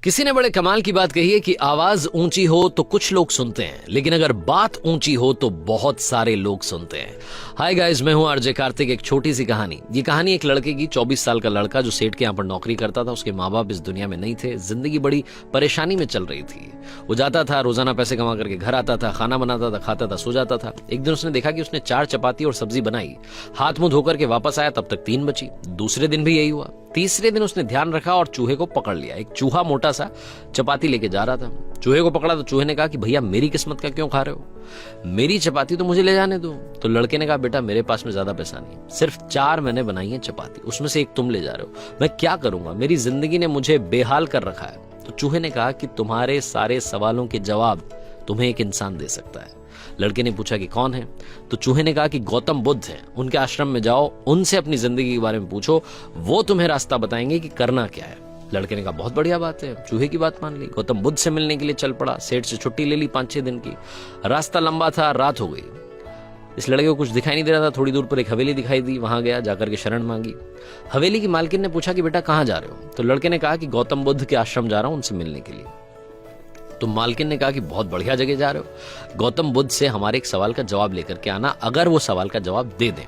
किसी ने बड़े कमाल की बात कही है कि आवाज ऊंची हो तो कुछ लोग सुनते हैं, लेकिन अगर बात ऊंची हो तो बहुत सारे लोग सुनते हैं। हाय गाइस, मैं हूं आरजे कार्तिक। एक छोटी सी कहानी। ये कहानी एक लड़के की। 24 साल का लड़का जो सेठ के यहाँ पर नौकरी करता था। उसके माँ बाप इस दुनिया में नहीं थे। जिंदगी बड़ी परेशानी में चल रही थी। वो जाता था, रोजाना पैसे कमा करके घर आता था, खाना बनाता था, खाता था, सो जाता था। एक दिन उसने देखा कि उसने 4 चपाती और सब्जी बनाई। हाथ मुंह धोकर के वापस आया, तब तक 3 बची। दूसरे दिन भी यही हुआ। तीसरे दिन उसने ध्यान रखा और चूहे को पकड़ लिया। एक चूहा मोटा सा चपाती लेके जा रहा था। चूहे को पकड़ा तो चूहे ने कहा कि भैया मेरी किस्मत का क्यों खा रहे हो, मेरी चपाती तो मुझे ले जाने दो। तो लड़के ने कहा बेटा मेरे पास में ज्यादा पैसा नहीं, सिर्फ 4 मैंने बनाई है चपाती, उसमें से एक तुम ले जा रहे हो, मैं क्या करूंगा, मेरी जिंदगी ने मुझे बेहाल कर रखा है। तो चूहे ने कहा कि तुम्हारे सारे सवालों के जवाब तुम्हें एक इंसान दे सकता है। लड़के ने पूछा कि कौन है? तो चूहे ने कहा कि गौतम बुद्ध हैं, उनके आश्रम में जाओ, उनसे अपनी जिंदगी के बारे में पूछो, वो तुम्हें रास्ता बताएंगे कि करना क्या है। लड़के ने कहा बहुत बढ़िया बात है। चूहे की बात मान ली, गौतम बुद्ध से मिलने के लिए चल पड़ा। सेठ से छुट्टी ले ली 5-6 दिन की। रास्ता लंबा था, रात हो गई। इस लड़के को कुछ दिखाई नहीं दे रहा था। थोड़ी दूर पर एक हवेली दिखाई दी, वहां गया, जाकर के शरण मांगी। हवेली की मालकिन ने पूछा कि बेटा कहाँ जा रहे हो? तो लड़के ने कहा कि गौतम बुद्ध के आश्रम जा रहा हूं, उनसे मिलने के लिए। तो मालकिन ने कहा कि बहुत बढ़िया जगह जा रहे हो, गौतम बुद्ध से हमारे एक सवाल का जवाब लेकर के आना, अगर वो सवाल का जवाब दे दें।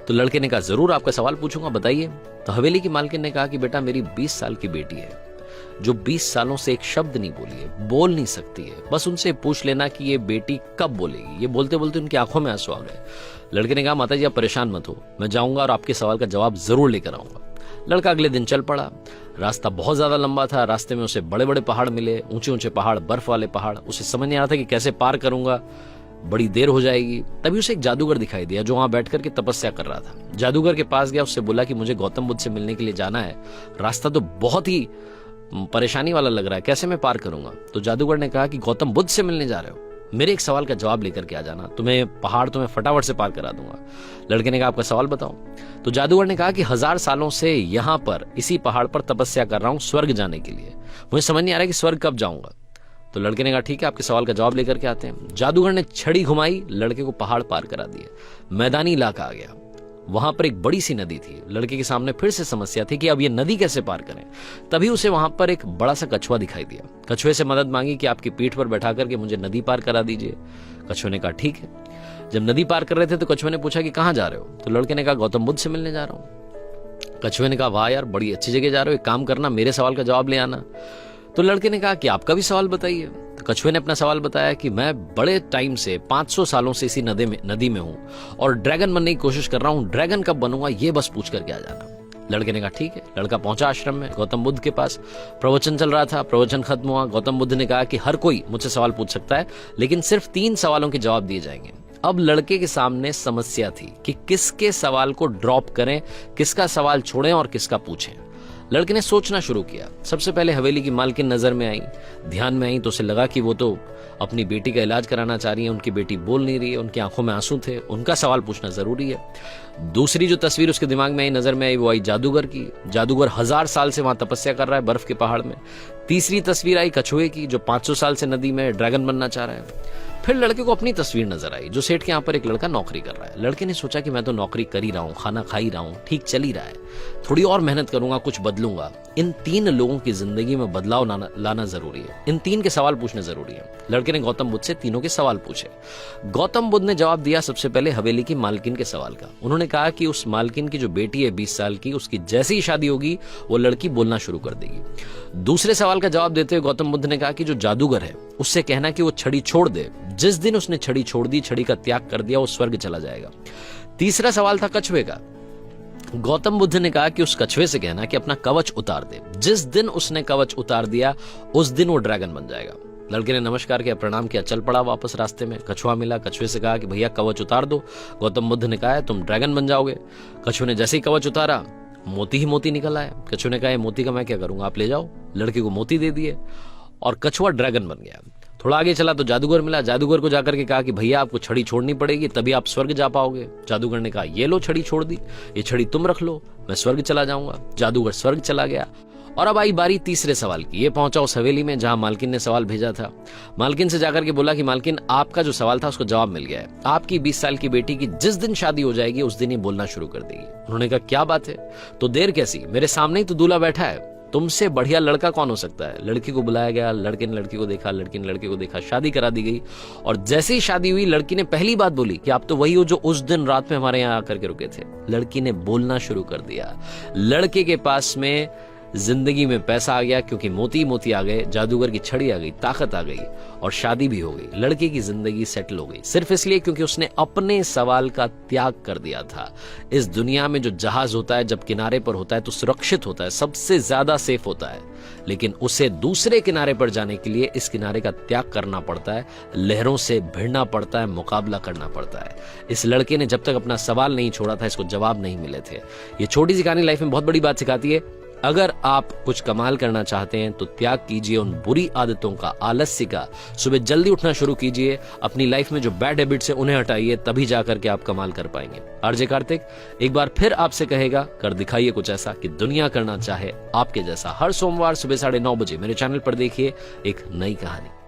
तो लड़के ने कहा जरूर आपका सवाल पूछूंगा, बताइए। तो हवेली की मालकिन ने कहा कि बेटा मेरी 20 साल की बेटी है, जो 20 सालों से एक शब्द नहीं बोली है, बोल नहीं सकती है। बस उनसे पूछ लेना कि ये बेटी कब बोलेगी। ये बोलते बोलते उनकी आंखों में आंसू आ गए। लड़के ने कहा माता जी आप परेशान मत हो, मैं जाऊंगा और आपके सवाल का जवाब जरूर लेकर आऊंगा। लड़का अगले दिन चल पड़ा। रास्ता बहुत ज्यादा लंबा था। रास्ते में उसे बड़े बड़े पहाड़ मिले, ऊंचे ऊंचे पहाड़, बर्फ वाले पहाड़। उसे समझ नहीं आ रहा था कि कैसे पार करूंगा, बड़ी देर हो जाएगी। तभी उसे एक जादूगर दिखाई दिया जो वहां बैठ करके तपस्या कर रहा था। जादूगर के पास गया, उससे बोला कि मुझे गौतम बुद्ध से मिलने के लिए जाना है, रास्ता तो बहुत ही परेशानी वाला लग रहा है, कैसे मैं पार करूंगा? तो जादूगर ने कहा कि गौतम बुद्ध से मिलने जा रहे हो, मेरे एक सवाल का जवाब लेकर के आ जाना, तुम्हें पहाड़ तुम्हें फटाफट से पार करा दूंगा। लड़के ने कहा आपका सवाल बताओ। तो जादूगर ने कहा कि 1000 सालों से यहां पर इसी पहाड़ पर तपस्या कर रहा हूं स्वर्ग जाने के लिए, मुझे समझ नहीं आ रहा कि स्वर्ग कब जाऊंगा। तो लड़के ने कहा ठीक है आपके सवाल का जवाब लेकर के आते हैं। जादूगर ने छड़ी घुमाई, लड़के को पहाड़ पार करा दिया। मैदानी इलाका आ गया, वहां पर एक बड़ी सी नदी थी। लड़के के सामने फिर से समस्या थी कि अब ये नदी कैसे पार करें। तभी उसे वहां पर एक बड़ा सा कछुआ दिखाई दिया। कछुए से मदद मांगी कि आपकी पीठ पर बैठा करके मुझे नदी पार करा दीजिए। कछुए ने कहा ठीक है। जब नदी पार कर रहे थे तो कछुए ने पूछा कि कहां जा रहे हो? तो लड़के ने कहा गौतम बुद्ध से मिलने जा रहा हूं। कछुए ने कहा वाह यार, बड़ी अच्छी जगह जा रहे हो, एक काम करना मेरे सवाल का जवाब ले आना। तो लड़के ने कहा कि आपका भी सवाल बताइए। तो कछुए ने अपना सवाल बताया कि मैं बड़े टाइम से 500 सालों से इसी नदी में हूं और ड्रैगन बनने की कोशिश कर रहा हूं, ड्रैगन कब बनूंगा ये बस पूछ करके आ जाना। लड़के ने कहा ठीक है। लड़का पहुंचा आश्रम में, गौतम बुद्ध के पास। प्रवचन चल रहा था, प्रवचन खत्म हुआ। गौतम बुद्ध ने कहा कि हर कोई मुझसे सवाल पूछ सकता है, लेकिन सिर्फ 3 सवालों के जवाब दिए जाएंगे। अब लड़के के सामने समस्या थी कि किसके सवाल को ड्रॉप करें, किसका सवाल छोड़ें और किसका पूछें। लड़के ने सोचना शुरू किया। सबसे पहले हवेली की मालकिन नजर में आई, ध्यान में आई, तो उसे लगा कि वो तो अपनी बेटी का इलाज कराना चाह रही है, उनकी बेटी बोल नहीं रही है, उनकी आंखों में आंसू थे, उनका सवाल पूछना जरूरी है। दूसरी जो तस्वीर उसके दिमाग में आई, नजर में आई, वो आई जादूगर की। जादूगर 1000 साल से वहां तपस्या कर रहा है बर्फ के पहाड़ में। तीसरी तस्वीर आई कछुए की, जो 500 साल से नदी में ड्रैगन बनना चाह रहा है। फिर लड़के को अपनी तस्वीर नजर आई, जो सेठ के यहाँ पर एक लड़का नौकरी कर रहा है। लड़के ने सोचा कि मैं तो नौकरी कर ही रहा हूँ, खाना खा ही रहा हूँ, ठीक चल ही रहा है, थोड़ी और मेहनत करूंगा, कुछ बदलूंगा। इन 3 लोगों की जिंदगी में बदलाव लाना जरूरी है, इन 3 के सवाल पूछने जरूरी है। लड़के ने गौतम बुद्ध से तीनों के सवाल पूछे। गौतम बुद्ध ने जवाब दिया सबसे पहले हवेली की मालकिन के सवाल का। उन्होंने कहा कि उस मालकिन की जो बेटी है 20 साल की, उसकी जैसी ही शादी होगी वो लड़की बोलना शुरू कर देगी। दूसरे सवाल का जवाब देते हुए गौतम बुद्ध ने कहा कि जो जादूगर है उससे कहना कि वो छड़ी छोड़ दे, जिस दिन उसने छड़ी छोड़ दी, छड़ी का त्याग कर दिया, वो स्वर्ग चला जाएगा। तीसरा सवाल था कछुए का। गौतम बुद्ध ने कहा कि उस कछुए से कहना कि अपना कवच उतार दे, जिस दिन उसने कवच उतार दिया उस दिन वो ड्रैगन बन जाएगा। लड़के ने नमस्कार किया, प्रणाम किया, चल पड़ा वापस। रास्ते में कछुआ मिला, कछुए से कहा कि भैया कवच उतार दो। गौतम बुद्ध ने कहा तुम ड्रैगन बन जाओगे। कछुए ने जैसे ही कवच उतारा, मोती ही मोती निकल आया। कछुए ने कहा मोती का मैं क्या करूंगा, आप ले जाओ। लड़के को मोती दे दिए और कछुआ ड्रैगन बन गया। थोड़ा आगे चला तो जादूगर मिला। जादूगर को जाकर के कहा कि भैया आपको छड़ी छोड़नी पड़ेगी, तभी आप स्वर्ग जा पाओगे। जादूगर ने कहा ये लो छड़ी छोड़ दी, ये छड़ी तुम रख लो, मैं स्वर्ग चला जाऊंगा। जादूगर स्वर्ग चला गया। और अब आई बारी तीसरे सवाल की। ये पहुंचा उस हवेली में जहां मालकिन ने सवाल भेजा था। मालकिन से जाकर के बोला कि मालकिन आपका जो सवाल था उसको जवाब मिल गया है, आपकी 20 साल की बेटी की जिस दिन शादी हो जाएगी उस दिन ही बोलना शुरू कर देगी। उन्होंने कहा क्या बात है, तो देर कैसी, मेरे सामने ही तो दूल्हा बैठा है, तुमसे बढ़िया लड़का कौन हो सकता है। लड़की को बुलाया गया, लड़के ने लड़की को देखा, लड़की ने लड़के को देखा, शादी करा दी गई। और जैसे ही शादी हुई, लड़की ने पहली बात बोली कि आप तो वही हो जो उस दिन रात में हमारे यहाँ आकर के रुके थे। लड़की ने बोलना शुरू कर दिया। लड़के के पास में जिंदगी में पैसा आ गया, क्योंकि मोती मोती आ गए, जादूगर की छड़ी आ गई, ताकत आ गई, और शादी भी हो गई। लड़के की जिंदगी सेटल हो गई, सिर्फ इसलिए क्योंकि उसने अपने सवाल का त्याग कर दिया था। इस दुनिया में जो जहाज होता है जब किनारे पर होता है तो सुरक्षित होता है, सबसे ज्यादा सेफ होता है, लेकिन उसे दूसरे किनारे पर जाने के लिए इस किनारे का त्याग करना पड़ता है, लहरों से भिड़ना पड़ता है, मुकाबला करना पड़ता है। इस लड़के ने जब तक अपना सवाल नहीं छोड़ा था, इसको जवाब नहीं मिले थे। ये छोटी सी कहानी लाइफ में बहुत बड़ी बात सिखाती है। अगर आप कुछ कमाल करना चाहते हैं तो त्याग कीजिए उन बुरी आदतों का, आलस्य का। सुबह जल्दी उठना शुरू कीजिए, अपनी लाइफ में जो बैड हैबिट्स है उन्हें हटाइए, तभी जाकर के आप कमाल कर पाएंगे। आरजे कार्तिक एक बार फिर आपसे कहेगा, कर दिखाइए कुछ ऐसा कि दुनिया करना चाहे आपके जैसा। हर सोमवार सुबह 9:30 बजे मेरे चैनल पर देखिए एक नई कहानी।